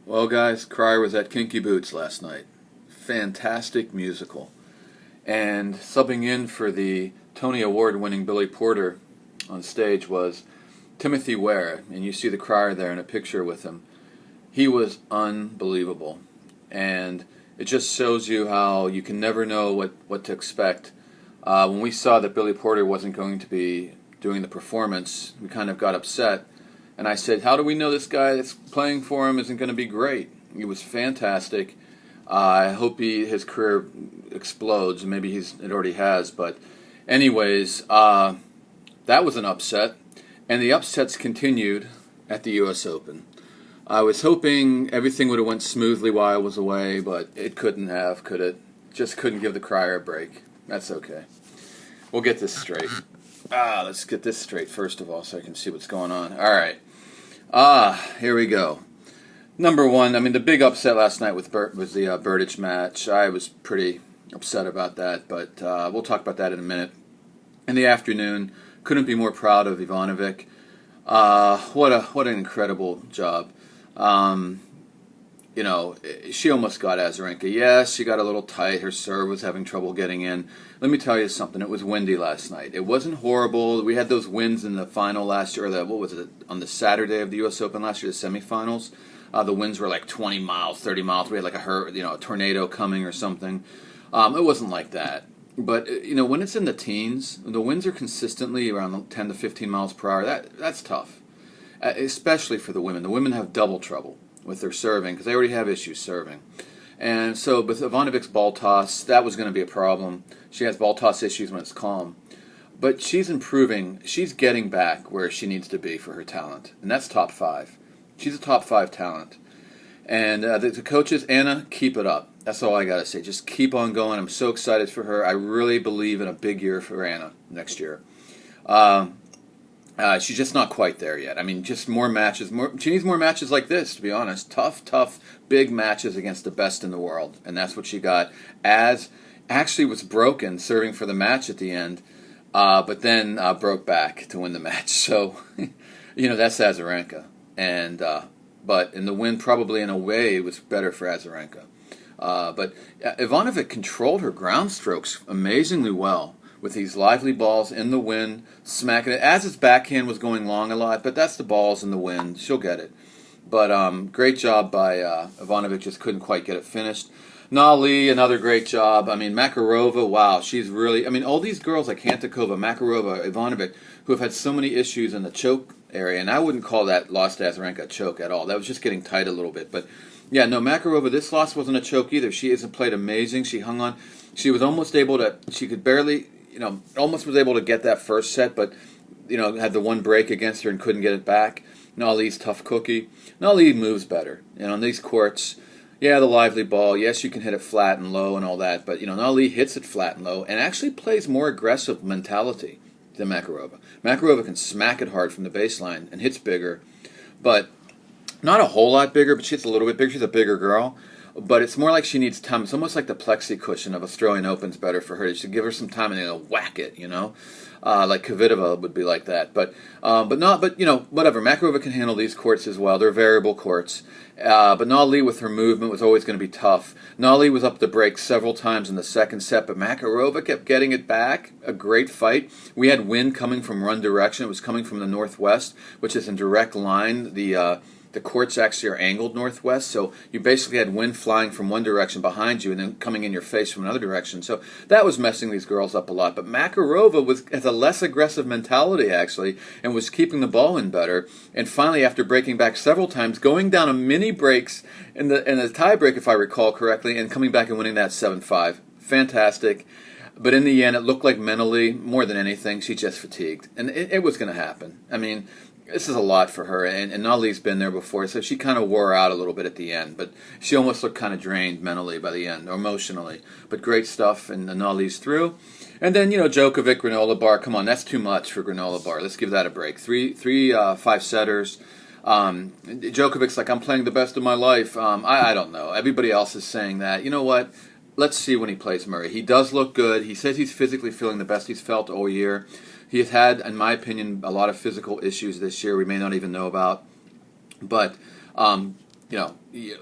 Well, guys, Cryer was at Kinky Boots last night. Fantastic musical. And subbing in for the Tony Award-winning Billy Porter on stage was Timothy Ware, and you see the Cryer there in a picture with him. He was unbelievable, and it just shows you how you can never know what to expect. When we saw that Billy Porter wasn't going to be doing the performance, we kind of got upset. And I said, how do we know this guy that's playing for him isn't going to be great? He was fantastic. I hope his career explodes. Maybe it already has. But anyways, that was an upset. And the upsets continued at the U.S. Open. I was hoping everything would have went smoothly while I was away, but it couldn't have, could it? Just couldn't give the Cryer a break. That's okay. We'll get this straight. Let's get this straight first of all so I can see what's going on. All right. Here we go. Number one, the big upset last night was the Berdych match. I was pretty upset about that, but we'll talk about that in a minute. In the afternoon, couldn't be more proud of Ivanovic. What an incredible job. She almost got Azarenka. Yes, she got a little tight. Her serve was having trouble getting in. Let me tell you something. It was windy last night. It wasn't horrible. We had those winds in the final last year, on the Saturday of the U.S. Open last year, the semifinals. The winds were like 20 miles, 30 miles. We had like a tornado coming or something. It wasn't like that. But, when it's in the teens, the winds are consistently around 10 to 15 miles per hour. That's tough, especially for the women. The women have double trouble with their serving because they already have issues serving. And so with Ivanovic's ball toss, that was going to be a problem. She has ball toss issues when it's calm. But she's improving. She's getting back where she needs to be for her talent. And that's top 5. She's a top 5 talent. And the coaches, Anna, keep it up. That's all I got to say. Just keep on going. I'm so excited for her. I really believe in a big year for Anna next year. She's just not quite there yet. Just more matches. She needs more matches like this, to be honest. Tough, big matches against the best in the world. And that's what she got. Actually was broken serving for the match at the end, but then broke back to win the match. So, that's Azarenka. But in the win, probably in a way, it was better for Azarenka. But Ivanovic controlled her ground strokes amazingly well, with these lively balls in the wind, smacking it. As his backhand was going long a lot, but that's the balls in the wind. She'll get it. But great job by Ivanovic, just couldn't quite get it finished. Nali, another great job. Makarova, wow, she's really... all these girls like Hantakova, Makarova, Ivanovic, who have had so many issues in the choke area, and I wouldn't call that loss to Azarenka a choke at all. That was just getting tight a little bit. But, yeah, no, Makarova, this loss wasn't a choke either. She hasn't played amazing. She hung on. She was almost able to... She could barely... almost was able to get that first set, but, had the one break against her and couldn't get it back. Nali's tough cookie. Nali moves better. On these courts, yeah, the lively ball, yes, you can hit it flat and low and all that, but, Nali hits it flat and low and actually plays more aggressive mentality than Makarova. Makarova can smack it hard from the baseline and hits bigger, but not a whole lot bigger, but she hits a little bit bigger. She's a bigger girl. But it's more like she needs time. It's almost like the plexi cushion of Australian Open's better for her. You should give her some time and then whack it, like Kvitova would be like that. But whatever. Makarova can handle these courts as well. They're variable courts. But Nali with her movement was always going to be tough. Nali was up the break several times in the second set, but Makarova kept getting it back. A great fight. We had wind coming from one direction. It was coming from the northwest, which is in direct line. The courts actually are angled northwest, so you basically had wind flying from one direction behind you and then coming in your face from another direction. So that was messing these girls up a lot. But Makarova has a less aggressive mentality, actually, and was keeping the ball in better. And finally, after breaking back several times, going down a mini breaks in the tie break, if I recall correctly, and coming back and winning that 7-5. Fantastic. But in the end, it looked like mentally, more than anything, she just fatigued. And it was going to happen. This is a lot for her, and Nali's been there before, so she kind of wore out a little bit at the end, but she almost looked kind of drained mentally by the end, or emotionally. But great stuff, and Nali's through. And then, Djokovic, Granola Bar, come on, that's too much for Granola Bar. Let's give that a break. Three 5-setters. Djokovic's like, I'm playing the best of my life. I don't know. Everybody else is saying that. You know what? Let's see when he plays Murray. He does look good. He says he's physically feeling the best he's felt all year. He has had, in my opinion, a lot of physical issues this year we may not even know about. But you know,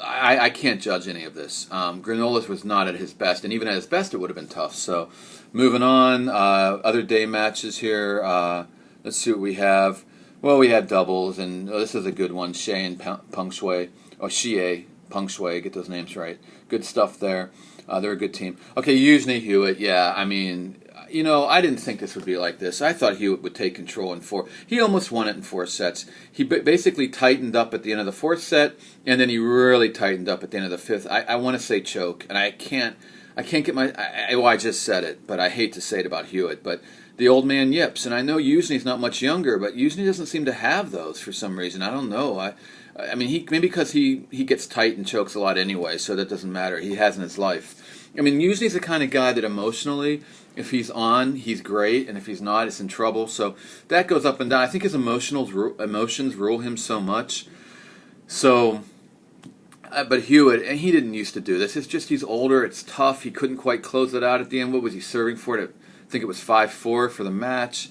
I can't judge any of this. Granolas was not at his best, and even at his best, it would have been tough. So, moving on, other day matches here. Let's see what we have. Well, we had doubles, and this is a good one. Shea and Peng Shui, or Xie, Peng Shui, get those names right. Good stuff there. They're a good team. Okay, Lleyton Hewitt, yeah, I mean, you know, I didn't think this would be like this. I thought Hewitt would take control in 4. He almost won it in 4 sets. He basically tightened up at the end of the 4th set, and then he really tightened up at the end of the 5th. I want to say choke, and I can't get my... I just said it, but I hate to say it about Hewitt, but the old man yips, and I know Lleyton's not much younger, but Lleyton doesn't seem to have those for some reason. I don't know. I mean, maybe because he gets tight and chokes a lot anyway, so that doesn't matter. He has in his life. I mean, Lleyton's the kind of guy that emotionally, if he's on, he's great, and if he's not, it's in trouble. So that goes up and down. I think his emotions rule him so much. So, but Hewitt, and he didn't used to do this. It's just he's older. It's tough. He couldn't quite close it out at the end. What was he serving for? I think it was 5-4 for the match.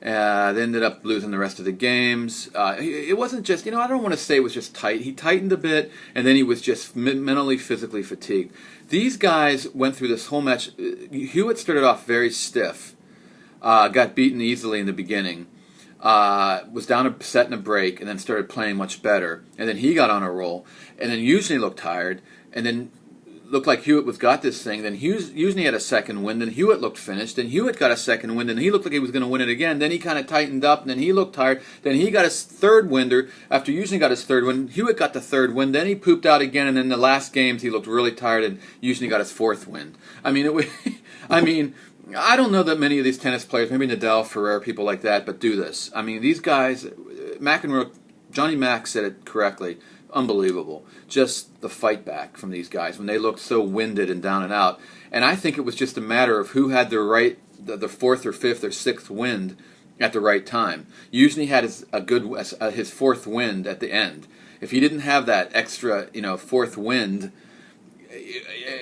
They ended up losing the rest of the games. It wasn't just, I don't want to say it was just tight. He tightened a bit, and then he was just mentally, physically fatigued. These guys went through this whole match. Hewitt started off very stiff, got beaten easily in the beginning, was down a set and a break, and then started playing much better. And then he got on a roll, and then Lleyton looked tired, and then looked like Hewitt got this thing. Then Lleyton had a second win. Then Hewitt looked finished. Then Hewitt got a second win. Then he looked like he was going to win it again. Then he kind of tightened up. And then he looked tired. Then he got his third winder. After Lleyton got his third win, Hewitt got the third win. Then he pooped out again. And then the last games he looked really tired. And Lleyton got his fourth win. I mean, I don't know that many of these tennis players, maybe Nadal, Ferrer, people like that, but do this. I mean, these guys, Johnny Mack said it correctly. Unbelievable. Just the fight back from these guys when they looked so winded and down and out. And I think it was just a matter of who had the fourth or fifth or sixth wind at the right time. Lleyton had his fourth wind at the end. If he didn't have that extra, fourth wind,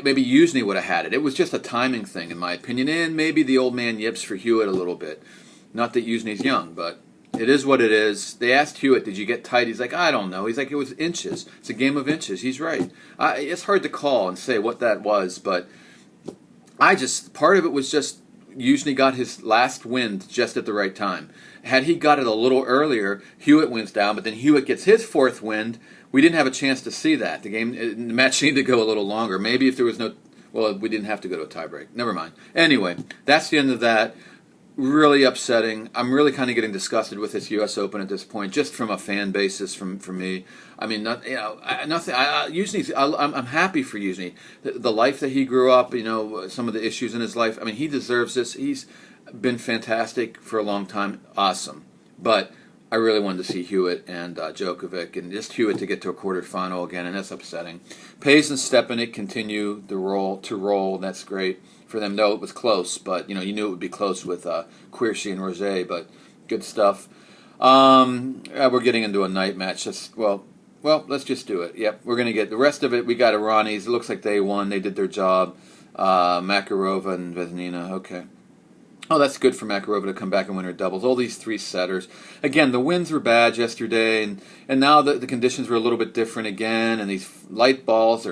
maybe Lleyton would have had it. It was just a timing thing, in my opinion. And maybe the old man yips for Hewitt a little bit. Not that Lleyton's young, but it is what it is. They asked Hewitt, did you get tight? He's like, I don't know. He's like, it was inches. It's a game of inches. He's right. It's hard to call and say what that was, but part of it was just Lleyton got his last wind just at the right time. Had he got it a little earlier, Hewitt wins down, but then Hewitt gets his fourth wind. We didn't have a chance to see that. The match needed to go a little longer. Maybe if there was we didn't have to go to a tiebreak. Never mind. Anyway, that's the end of that. Really upsetting. I'm really kind of getting disgusted with this U.S. Open at this point, just from a fan basis. For me, I mean, nothing. I'm happy for Lleyton. The life that he grew up, some of the issues in his life. I mean, he deserves this. He's been fantastic for a long time. Awesome, but I really wanted to see Hewitt and Djokovic, and just Hewitt to get to a quarterfinal again, and that's upsetting. Paes and Stepanik continue to roll. That's great for them, though it was close, but you knew it would be close with Quirshi and Roger, but good stuff. We're getting into a night match. Well, let's just do it. Yep, we're going to get the rest of it. We got Iranis. It looks like they won. They did their job. Makarova and Vesnina. Okay. Oh, that's good for Makarova to come back and win her doubles. All these three setters. Again, the winds were bad yesterday, and now the conditions were a little bit different again, and these light balls,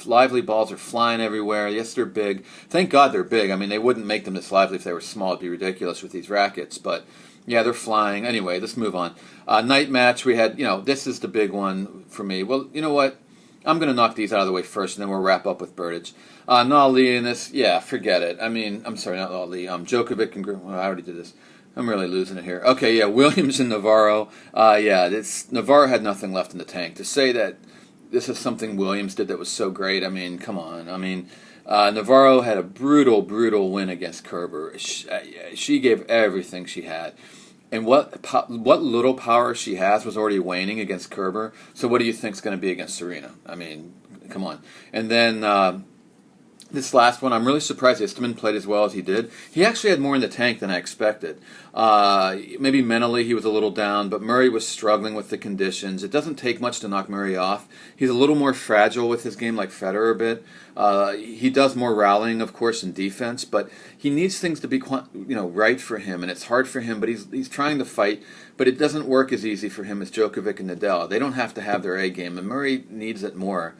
lively balls are flying everywhere. Yes, they're big. Thank God they're big. I mean, they wouldn't make them this lively if they were small. It'd be ridiculous with these rackets, but yeah, they're flying. Anyway, let's move on. Night match, we had, this is the big one for me. Well, you know what? I'm going to knock these out of the way first, and then we'll wrap up with Berdych. Ali in this, yeah, forget it. I mean, I'm sorry, not Ali. Djokovic and I already did this. I'm really losing it here. Okay, yeah, Williams and Navarro. Navarro had nothing left in the tank. To say that this is something Williams did that was so great, I mean, come on. I mean, Navarro had a brutal, brutal win against Kerber. She gave everything she had. And what little power she has was already waning against Kerber. So what do you think is going to be against Serena? I mean, come on. And then This last one, I'm really surprised Istomin played as well as he did. He actually had more in the tank than I expected. Maybe mentally he was a little down, but Murray was struggling with the conditions. It doesn't take much to knock Murray off. He's a little more fragile with his game, like Federer a bit. He does more rallying, of course, in defense, but he needs things to be right for him, and it's hard for him, but he's trying to fight, but it doesn't work as easy for him as Djokovic and Nadal. They don't have to have their A game, and Murray needs it more.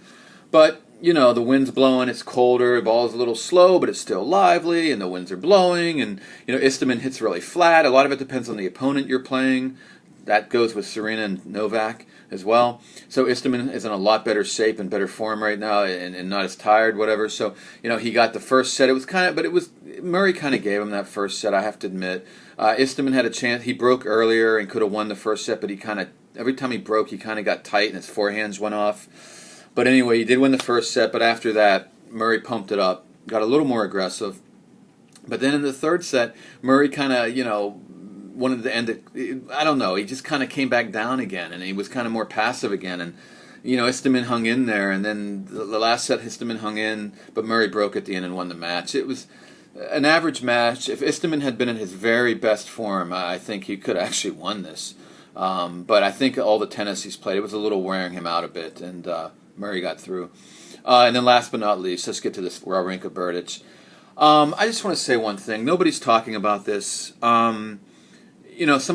But the wind's blowing, it's colder, the ball's a little slow, but it's still lively, and the winds are blowing, and, Istomin hits really flat. A lot of it depends on the opponent you're playing. That goes with Serena and Novak as well. So Istomin is in a lot better shape and better form right now, and not as tired, whatever. So, he got the first set. Murray kind of gave him that first set, I have to admit. Istomin had a chance. He broke earlier and could have won the first set, but every time he broke, he kind of got tight, and his forehands went off. But anyway, he did win the first set, but after that, Murray pumped it up, got a little more aggressive. But then in the third set, Murray kind of, wanted to end it. I don't know, he just kind of came back down again, and he was kind of more passive again. And, Istomin hung in there, and then the last set, Istomin hung in, but Murray broke at the end and won the match. It was an average match. If Istomin had been in his very best form, I think he could have actually won this. But I think all the tennis he's played, it was a little wearing him out a bit, and Murray got through. And then last but not least, let's get to this Wawrinka Berdych. I just want to say one thing. Nobody's talking about this. Some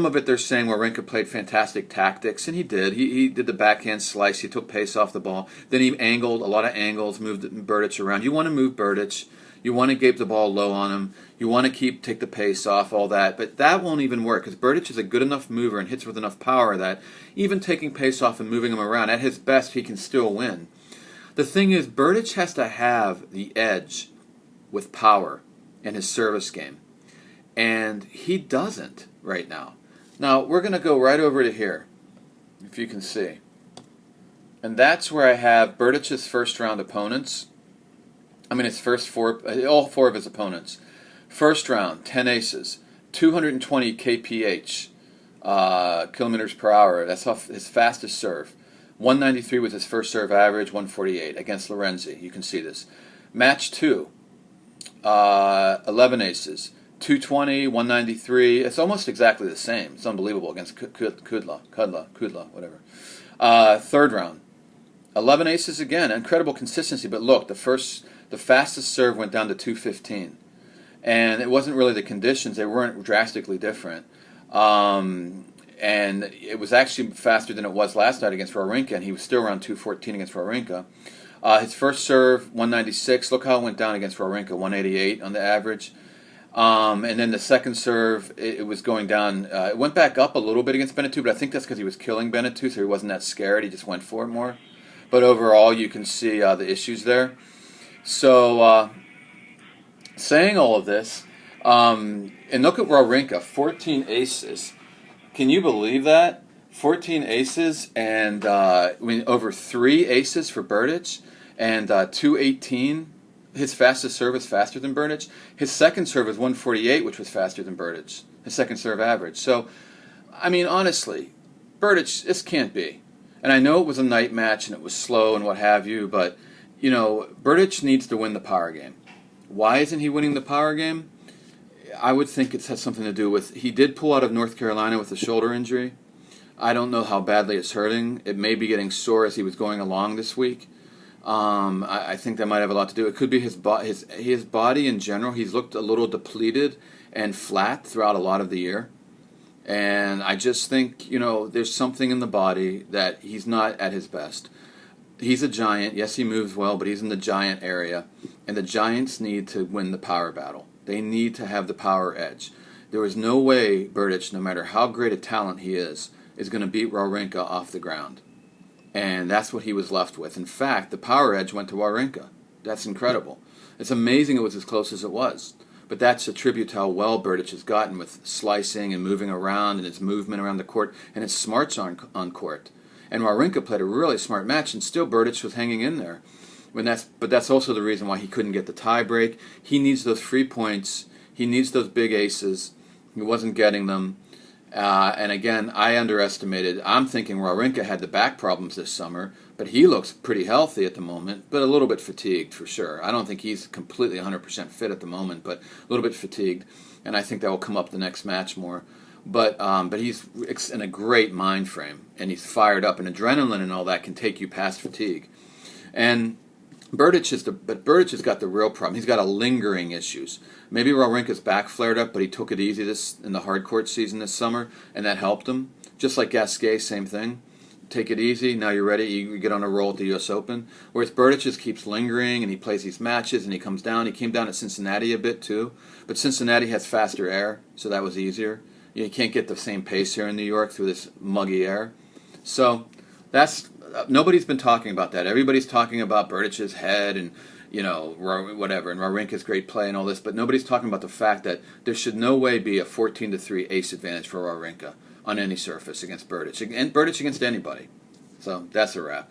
of it they're saying Wawrinka played fantastic tactics, and he did. He did the backhand slice. He took pace off the ball. Then he angled, a lot of angles, moved Berdych around. You want to move Berdych. You want to gape the ball low on him. You want to take the pace off, all that. But that won't even work, because Berdych is a good enough mover and hits with enough power that even taking pace off and moving him around, at his best, he can still win. The thing is, Berdych has to have the edge with power in his service game. And he doesn't right now. Now, we're going to go right over to here, if you can see. And that's where I have Berdych's first round opponents. His first all four of his opponents. First round, 10 aces, 220 kph, kilometers per hour. That's off his fastest serve. 193 was his first serve average, 148 against Lorenzi. You can see this. Match 2, 11 aces, 220, 193. It's almost exactly the same. It's unbelievable against Kudla, whatever. Third round, 11 aces again. Incredible consistency, but look, the fastest serve went down to 215. And it wasn't really the conditions. They weren't drastically different. And it was actually faster than it was last night against Wawrinka, and he was still around 214 against Wawrinka. His first serve, 196. Look how it went down against Wawrinka, 188 on the average. And then the second serve, it was going down. It went back up a little bit against Beneteau, but I think that's because he was killing Beneteau, so he wasn't that scared. He just went for it more. But overall, you can see the issues there. So, saying all of this, and look at Wawrinka, 14 aces. Can you believe that? 14 aces, and over 3 aces for Berdych, and 218. His fastest serve was faster than Berdych. His second serve was 148, which was faster than Berdych. His second serve average. So, honestly, Berdych, this can't be. And I know it was a night match and it was slow and what have you, but Berdych needs to win the power game. Why isn't he winning the power game? I would think it has something to do with, he did pull out of North Carolina with a shoulder injury. I don't know how badly it's hurting. It may be getting sore as he was going along this week. I think that might have a lot to do. It could be his body in general. He's looked a little depleted and flat throughout a lot of the year. And I just think, there's something in the body that he's not at his best. He's a giant. Yes, he moves well, but he's in the giant area. And the giants need to win the power battle. They need to have the power edge. There is no way Berdych, no matter how great a talent he is going to beat Wawrinka off the ground. And that's what he was left with. In fact, the power edge went to Wawrinka. That's incredible. It's amazing it was as close as it was. But that's a tribute to how well Berdych has gotten with slicing and moving around and his movement around the court and his smarts on court. And Wawrinka played a really smart match, and still Berdych was hanging in there. But that's also the reason why he couldn't get the tie break. He needs those free points. He needs those big aces. He wasn't getting them. And again, I'm thinking Wawrinka had the back problems this summer, but he looks pretty healthy at the moment, but a little bit fatigued for sure. I don't think he's completely 100% fit at the moment, but a little bit fatigued. And I think that will come up the next match more. But he's in a great mind frame, and he's fired up, and adrenaline and all that can take you past fatigue. And Berdych has got the real problem. He's got a lingering issues. Maybe Wawrinka's back flared up, but he took it easy in the hard court season this summer, and that helped him. Just like Gasquet, same thing. Take it easy. Now you're ready. You get on a roll at the U.S. Open. Whereas Berdych just keeps lingering, and he plays these matches, and he comes down. He came down at Cincinnati a bit too, but Cincinnati has faster air, so that was easier. You can't get the same pace here in New York through this muggy air. So nobody's been talking about that. Everybody's talking about Berdych's head and whatever, and Wawrinka's great play and all this, but nobody's talking about the fact that there should no way be a 14-3 ace advantage for Wawrinka on any surface against Berdych, and Berdych against anybody. So that's a wrap.